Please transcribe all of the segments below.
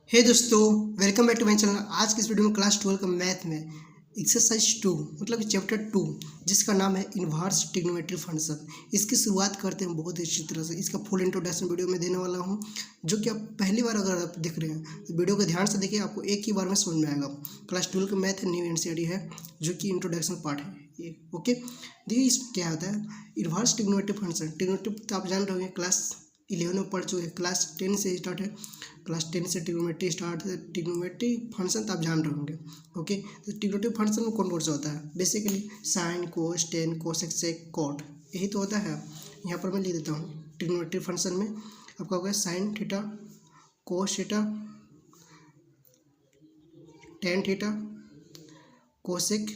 हे दोस्तों, welcome back to my channel. आज की इस वीडियो में क्लास 12 का मैथ में एक्सरसाइज 2 मतलब चैप्टर 2 जिसका नाम है इन्वर्स ट्रिग्नोमेट्री फंक्शन, इसकी शुरुआत करते हैं बहुत अच्छी तरह से। इसका फुल इंट्रोडक्शन वीडियो में देने वाला हूं, जो कि आप पहली बार अगर आप देख रहे हैं तो वीडियो को ध्यान से देखिए, आपको एक ही बार में समझ में आएगा। क्लास 12 का मैथ न्यू एनसीईआरटी है, जो कि इंट्रोडक्शन पार्ट है ये। ओके, देखिए इसमें क्या होता है इन्वर्स ट्रिग्नोमेट्री फंक्शन। ट्रिग्नोमेट्री तो आप जान रहे होंगे, क्लास 11 में पढ़ चुके हैं, क्लास 10 से स्टार्ट है। क्लास 10 से ट्रिग्नोमेट्री स्टार्ट है। ट्रिग्नोमेट्री फंक्शन तो आप जान रहे होंगे। ओके, तो ट्रिग्नोमेट्री फंक्शन में कौन कौन सा होता है? बेसिकली साइन, कोस, टेन, कोसेक, सेक, कॉट, यही तो होता है। यहाँ पर मैं लिख देता हूँ। ट्रिग्नोमेट्री फंक्शन में आपका होगा sine theta, cos theta, tan theta, cosec,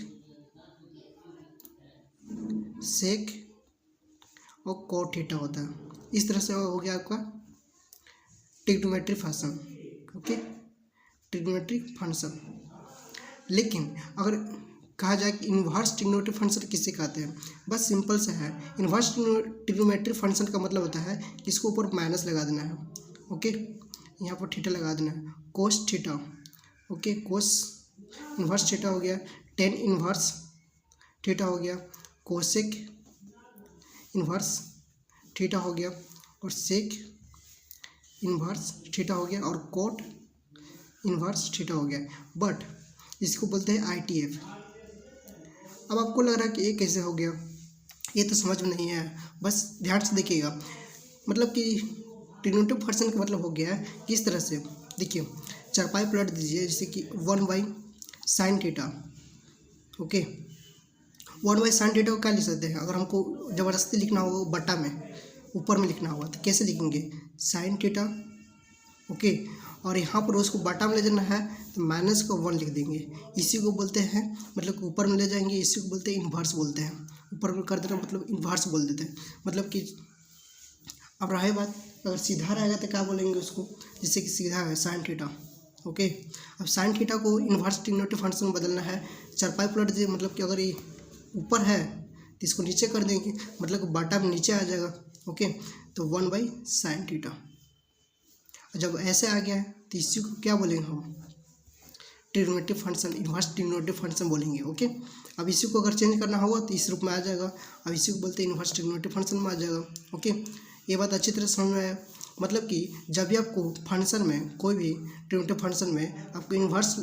sec और कॉट थीटा होता है। इस तरह से हो गया आपका trigonometry function. Okay, trigonometry function. लेकिन अगर कहा जाए कि इन्वर्स ट्रिग्नोमेट्री फंक्शन किसे कहते हैं, बस सिंपल सा है। इन्वर्स ट्रिग्नोमेट्री फंक्शन का मतलब होता है कि इसको ऊपर माइनस लगा देना है। ओके, यहाँ पर थीटा लगा देना है, कोस थीटा। ओके, कोस इन्वर्स थीटा हो गया, टेन इन्वर्स थीटा हो गया, कोसेक इन्वर्स थीटा हो गया, और सेक इन्वर्स थीटा हो गया, और कोट इन्वर्स थीटा हो गया। बट इसको बोलते हैं ITF। अब आपको लग रहा है कि ये कैसे हो गया, ये तो समझ में नहीं है, बस ध्यान से देखिएगा। मतलब कि ट्रिग्नोमेट्री फंक्शन का मतलब हो गया है किस तरह से। देखिए, चारपाई पलट दीजिए, जैसे कि 1/sin theta. Okay, 1/sin theta को क्या लिख सकते हैं? अगर हमको ज़बरदस्ती लिखना होगा बटा में, ऊपर में लिखना होगा, तो कैसे लिखेंगे? Sine theta. ओके, और यहाँ पर उसको बटा में ले जाना है तो माइनस को 1 लिख देंगे। इसी को बोलते हैं, मतलब ऊपर में ले जाएंगे, इसी को बोलते हैं इन्वर्स बोलते हैं। ऊपर में कर देना मतलब इन्वर्स बोल देते हैं। मतलब कि अब रही बात, अगर सीधा रहेगा तो क्या बोलेंगे उसको? जैसे कि सीधा है साइन थीटा। ओके, अब साइन थीटा को इन्वर्स ट्रिग्नोमेट्री फंक्शन में बदलना है। चारपाई पलट दीजिए, मतलब कि अगर ये ऊपर है तो इसको नीचे कर देंगे, मतलब बाटा में नीचे आ जाएगा। ओके, तो 1/sin थीटा। जब ऐसे आ गया है तो इसी को क्या बोलेंगे हम? Trigonometry function, inverse trigonometry function बोलेंगे। ओके, अब इसी को अगर चेंज करना होगा तो इस रूप में आ जाएगा। अब इसी को बोलते हैं इन्वर्स ट्रिग्नोमेट्री फंक्शन में आ जाएगा। ओके, ये बात अच्छी तरह समझ में आया। मतलब कि जब भी आपको फंक्शन में, कोई भी ट्रिग्नोमेट्री फंक्शन में आपको इन्वर्स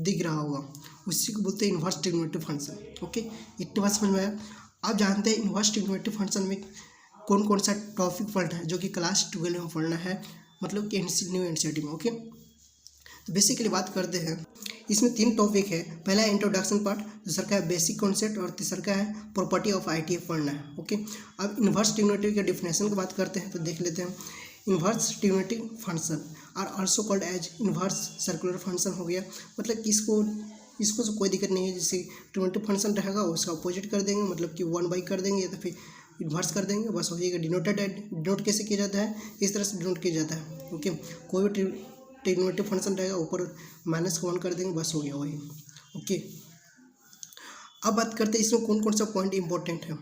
दिख रहा होगा, उसी को बोलते हैं इन्वर्स ट्रिग्नोमेट्री फंक्शन। ओके, इतनी बात समझ में आया। आप जानते हैं इन्वर्स ट्रिग्नोमेट्री फंक्शन में कौन कौन सा टॉपिक पढ़ना है, जो कि क्लास 12 में पढ़ना है, मतलब कि न्यू एनसीईआरटी में। ओके, तो बेसिकली बात करते हैं। इसमें 3 टॉपिक है। पहला है इंट्रोडक्शन पार्ट, दूसरा का है बेसिक कॉन्सेप्ट, और तीसरा का है प्रॉपर्टी ऑफ ITF पढ़ना है। ओके, अब इन्वर्स ट्रिग्नोमेट्री के डिफिनेशन की बात करते हैं तो देख लेते हैं। Inverse trigonometry function are also called as inverse circular function हो गया। मतलब कि इसको तो कोई दिक्कत नहीं है। जैसे ट्रिग्नोमेट्री फंक्शन रहेगा उसका अपोजिट कर देंगे, मतलब कि 1/, कर देंगे या तो फिर इन्वर्स कर देंगे, बस हो जाएगा। डिनोट कैसे किया जाता है? इस तरह से डिनोट किया जाता है। ओके, कोई भी ट्रिग्नोमेट्री फंक्शन रहेगा, ऊपर -1 कर देंगे, बस हो गया वही। ओके, अब बात करते हैं इसमें कौन कौन सा पॉइंट इंपॉर्टेंट है।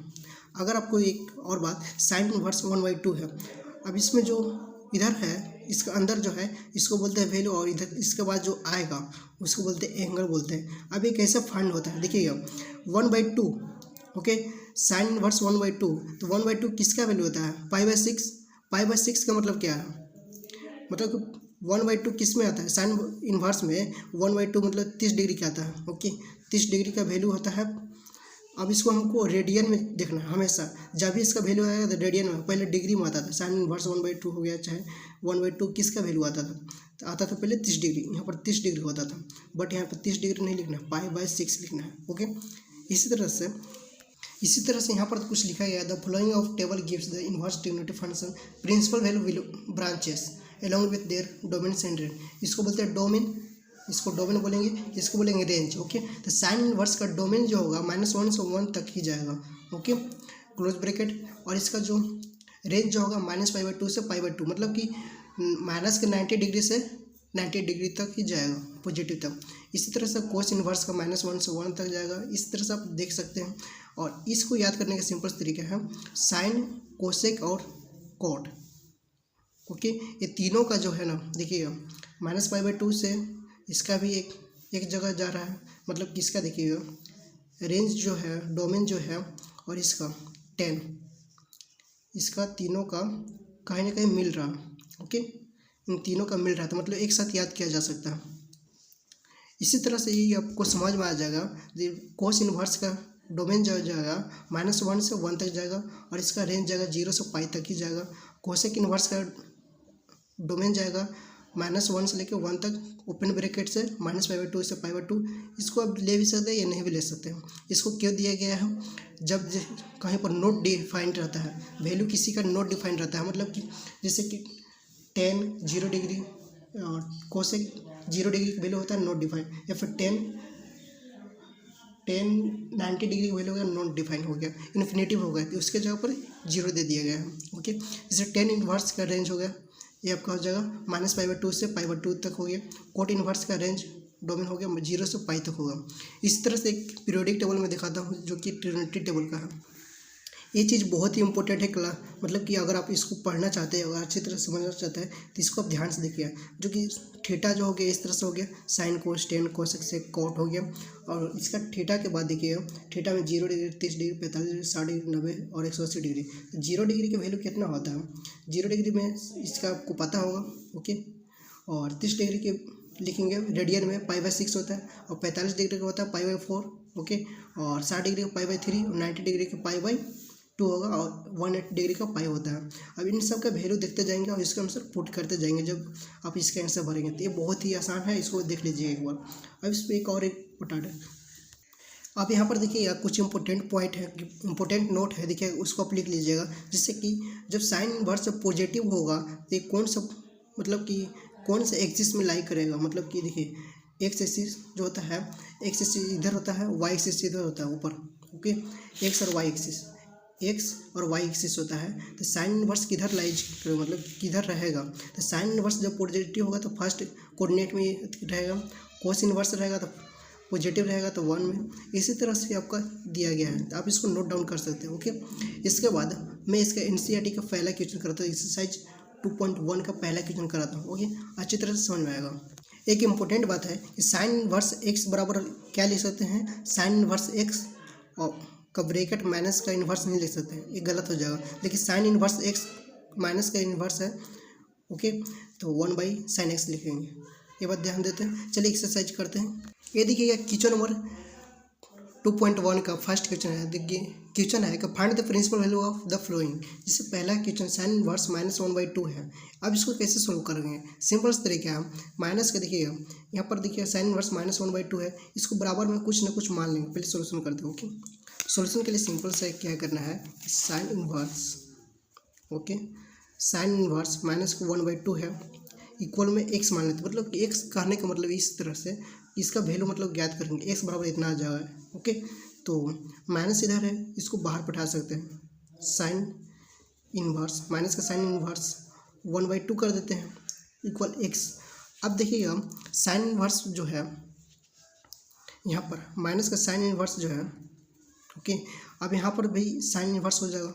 अगर आपको एक और बात, साइन इन्वर्स 1/2 है। अब इसमें जो इधर है, इसका अंदर जो है, इसको बोलते हैं वैल्यू, और इधर इसके बाद जो आएगा उसको बोलते हैं एंगल बोलते हैं। अब ये कैसे फाइंड होता है देखिएगा, 1/2। ओके, साइन इन्वर्स 1/2, तो 1/2 किसका वैल्यू होता है? π/6। π/6 का मतलब क्या है? मतलब 1/2 किस में आता है? साइन इन्वर्स में 1/2 मतलब 30 डिग्री का आता है। ओके, 30 डिग्री का वैल्यू होता है। अब इसको हमको रेडियन में देखना है हमेशा। जब भी इसका वैल्यू आएगा तो रेडियन में, पहले डिग्री में आता था। साइन इन्वर्स 1/2 हो गया, चाहे 1/2 किसका वैल्यू आता था? तो आता था पहले 30 डिग्री, यहाँ पर 30 डिग्री होता था। बट यहाँ पर 30 डिग्री नहीं लिखना है, π/6 लिखना है। ओके, इसी तरह से यहाँ पर कुछ लिखा गया है, the following of table gives the inverse trigonometry function principal value branches along with their domain and range. इसको बोलते हैं डोमेन, इसको डोमेन बोलेंगे, इसको बोलेंगे रेंज। ओके, तो साइन इन्वर्स का डोमेन जो होगा -1 से 1 तक ही जाएगा। Okay, close bracket. और इसका जो रेंज जो होगा -π/2 से π/2, मतलब कि माइनस के 90 डिग्री से 90 डिग्री तक ही जाएगा, पॉजिटिव तक। इसी तरह से कोस इन्वर्स का -1 से 1 तक जाएगा। इस तरह से आप देख सकते हैं। और इसको याद करने का सिंपल तरीका है साइन, कोसेक और कॉट। ओके, ये तीनों का जो है ना, देखिएगा -π/2 से इसका भी एक जगह जा रहा है, मतलब किसका देखिएगा रेंज जो है, डोमेन जो है और इसका 10, इसका तीनों का कहीं ना कहीं मिल रहा। ओके, इन तीनों का मिल रहा है तो मतलब एक साथ याद किया जा सकता है। इसी तरह से ये आपको समझ में आ जाएगा। कोस इनवर्स का डोमेन जो जाएगा -1 से 1 तक जाएगा और इसका रेंज जाएगा 0 से π तक ही जाएगा। कोसेक इनवर्स का डोमेन जाएगा -1 से लेकर 1 तक, ओपन ब्रैकेट से -π/2 से π/2। इसको आप ले भी सकते हैं या नहीं भी ले सकते हैं। इसको क्यों दिया गया है, जब कहीं पर नोट डिफाइंड रहता है, वैल्यू किसी का नोट डिफाइंड रहता है, मतलब कि जैसे कि 10 0 डिग्री और कोसेक 0 डिग्री का वैल्यू होता है नॉट डिफाइंड, या फिर 10 90 डिग्री का वैल्यू हो गया नॉट डिफाइंड हो गया, इन्फिनेटिव हो गया, तो उसके जगह पर 0 दे दिया गया है। ओके, जैसे 10 इनवर्स का रेंज हो गया, ये आपका हो जाएगा -π/2 से π/2 तक हो गया। कोट इनवर्स का रेंज डोमेन हो गया 0 से π तक होगा। इस तरह से एक पीरियोडिक टेबल में दिखाता हूँ जो कि ट्रिनिटी टेबल का है। ये चीज़ बहुत ही इंपॉर्टेंट है क्लास, मतलब कि अगर आप इसको पढ़ना चाहते हैं, अगर अच्छी तरह से समझना चाहते हैं तो इसको आप ध्यान से देखिए। जो कि थीटा जो हो गया इस तरह से हो गया, साइन कोस टेन कोसेक से कॉट हो गया, और इसका थीटा के बाद देखिए थीटा में 0 डिग्री 30 डिग्री 45 डिग्री 60 डिग्री 90 और 180 डिग्री। 0 डिग्री की वैल्यू कितना होता है, 0 डिग्री में इसका आपको पता होगा। ओके, और 30 डिग्री के लिखेंगे रेडियन में π/6 होता है, और 45 डिग्री का होता है π/4। ओके, और 60 डिग्री का π/3 और 90 डिग्री का π/2 होगा, और 180 डिग्री का पाई होता है। अब इन सब का वैल्यू देखते जाएंगे और इसका आंसर पुट करते जाएंगे जब आप इसका आंसर भरेंगे। तो ये बहुत ही आसान है, इसको देख लीजिए एक बार। अब इस पर एक और इम्पोर्टेंट है, आप यहाँ पर देखिएगा कुछ इंपॉर्टेंट पॉइंट है, इंपॉर्टेंट नोट है, देखिए उसको आप लिख लीजिएगा। जिससे कि जब साइन इनवर्स पॉजिटिव होगा तो कौन सा, मतलब कि कौन सा एक्सिस में लाई करेगा, मतलब कि देखिए एक्स एक्सिस जो होता है, एक्स एक्सिस इधर होता है, वाई एक्सिस इधर होता है ऊपर। ओके, एक्स और वाई एक्सिस, एक्स और वाई एक्सिस होता है, तो साइन इनवर्स किधर लाइज मतलब किधर रहेगा। तो साइन इनवर्स जब पॉजिटिव होगा तो फर्स्ट कोऑर्डिनेट में रहेगा, कोस इनवर्स रहेगा तो पॉजिटिव रहेगा तो 1 में। इसी तरह से आपका दिया गया है, तो आप इसको नोट डाउन कर सकते हैं। ओके, इसके बाद मैं इसका एनसीईआरटी का पहला क्वेश्चन कराता हूँ, एक्सरसाइज 2.1 का पहला क्वेश्चन कराता हूँ। ओके, अच्छी तरह से समझ में आएगा। एक इम्पोर्टेंट बात है कि साइन इनवर्स एक्स बराबर क्या लिख सकते हैं, साइन इनवर्स एक्स और का ब्रैकेट माइनस का इन्वर्स नहीं लिख सकते हैं, ये गलत हो जाएगा। लेकिन साइन इनवर्स एक्स माइनस का इन्वर्स है। ओके, तो 1/sin x लिखेंगे, ये बात ध्यान देते हैं। चलिए एक्सरसाइज करते हैं। ये देखिएगा क्वेश्चन नंबर 2.1 का फर्स्ट क्वेश्चन है। देखिए क्वेश्चन है कि find the principal value of the following. जिससे पहला क्वेश्चन साइन इनवर्स -1/2 है। अब इसको कैसे सोल्व करेंगे, सिंपल तरीका है। माइनस का देखिएगा यहाँ पर देखिए साइन इनवर्स -1/2 है, इसको बराबर में कुछ ना कुछ मान लेंगे। पहले सोल्यूशन करते हैं। ओके, सॉल्यूशन के लिए सिंपल से क्या करना है, sine inverse, okay, sine inverse -1/2 है, इक्वल में x मान लेते, मतलब x कहने का मतलब इस तरह से इसका वैल्यू मतलब ज्ञात करेंगे, x बराबर इतना आ जाएगा। ओके, तो माइनस इधर है, इसको बाहर पठा सकते हैं। साइन इनवर्स माइनस का साइन इनवर्स 1/2 कर देते हैं इक्वल x। अब देखिएगा साइन इनवर्स जो है यहाँ पर माइनस का साइन इनवर्स जो है, ओके, अब यहाँ पर भी साइन इनवर्स हो जाएगा।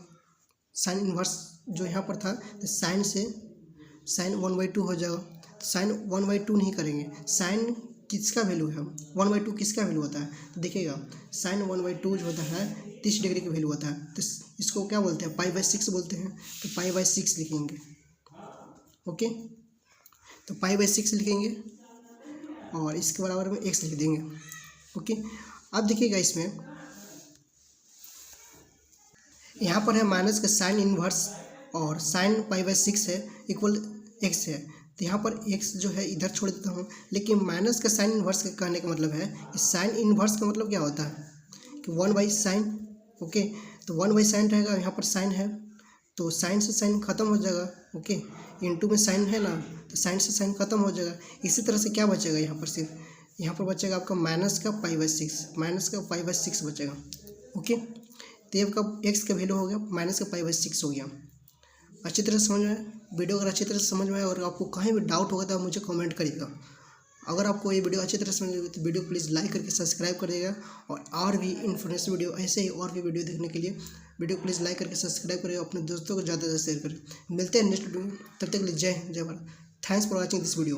साइन इनवर्स जो यहाँ पर था तो साइन से साइन 1/2 हो जाएगा। साइन 1/2 नहीं करेंगे, साइन किसका वैल्यू है, 1/2 किसका वैल्यू होता है, तो देखिएगा साइन 1/2 जो होता है 30 डिग्री का वैल्यू होता है, तो इसको क्या बोलते हैं, π/6 बोलते हैं। तो π/6 लिखेंगे। ओके, तो π/6 लिखेंगे और इसके बराबर में x लिख देंगे। ओके, अब देखिएगा इसमें यहाँ पर है माइनस का साइन इनवर्स और साइन π/6 है इक्वल x है, तो यहाँ पर x जो है इधर छोड़ देता हूँ। लेकिन माइनस का साइन इनवर्स का कहने का मतलब है कि साइन इनवर्स का मतलब क्या होता है कि 1/sin। ओके, तो 1/sin रहेगा, यहाँ पर साइन है तो साइन से साइन खत्म हो जाएगा। ओके, इनटू में साइन है ना, तो साइन से साइन खत्म हो जाएगा। इसी तरह से क्या बचेगा यहाँ पर, सिर्फ यहाँ पर बचेगा आपका माइनस का π/6 बचेगा। ओके, तो आपका x का वैल्यू हो गया माइनस का π/6 हो गया। अच्छी तरह से समझ में आया वीडियो, अगर अच्छी तरह से समझ में आया और आपको कहीं भी डाउट होगा तो आप मुझे कमेंट करिएगा। अगर आपको ये वीडियो अच्छी तरह से समझ में तो वीडियो प्लीज़ लाइक करके सब्सक्राइब करिएगा, और भी इन्फॉर्मेशन वीडियो ऐसे ही और भी वीडियो देखने के लिए वीडियो प्लीज़ लाइक करके सब्सक्राइब करिएगा, अपने दोस्तों को ज़्यादा से शेयर करें। मिलते हैं नेक्स्ट वीडियो में, तब तक के लिए जय हिंद जय Bharat. Thanks for watching this video.